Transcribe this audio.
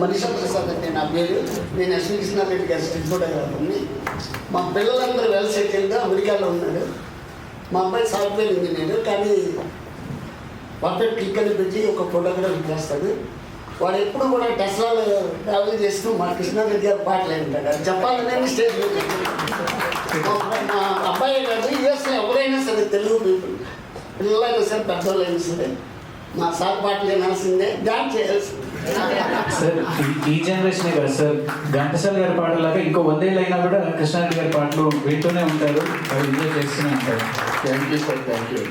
మనీషా ప్రసాద్ అంటే నా పేరు. నేను ఎస్వి కృష్ణారెడ్డి గారి స్ట్రీట్ ఫోటోగ్రాఫర్ని. మా పిల్లలందరూ వెల్ సెటిల్గా అమెరికాలో ఉన్నాడు. మా అబ్బాయి సాఫ్ట్వేర్ ఇంజనీర్, కానీ పర్ఫెక్ట్ క్లిక్ అని పెట్టి ఒక ఫోటోగ్రఫీ చేస్తాడు. వాడు ఎప్పుడు కూడా టెస్లాలో ట్రావెల్ చేస్తూ మా కృష్ణారెడ్డి గారి పాటలు ఉంటాడు. అది చెప్పాలనే స్టేజ్ మీద మా అబ్బాయి కాదు, యూఎస్లో ఎవరైనా సరే తెలుగు పీపుల్, పిల్లలైనా సరే పెద్దవాళ్ళైనా సరే మా సార్ పాటలు వినాల్సిందే, డాన్స్ చేయాల్సిందే. సార్ ఈ జనరేషనే కదా సార్, ఘంటసాల గారి పాటలాగా ఇంకో 100 ఏళ్ళు అయినా కూడా కృష్ణారెడ్డి గారి పాటలు వింటూనే ఉంటారు, అవి ఎంజాయ్ చేస్తూనే ఉంటారు. Thank you sir, thank you.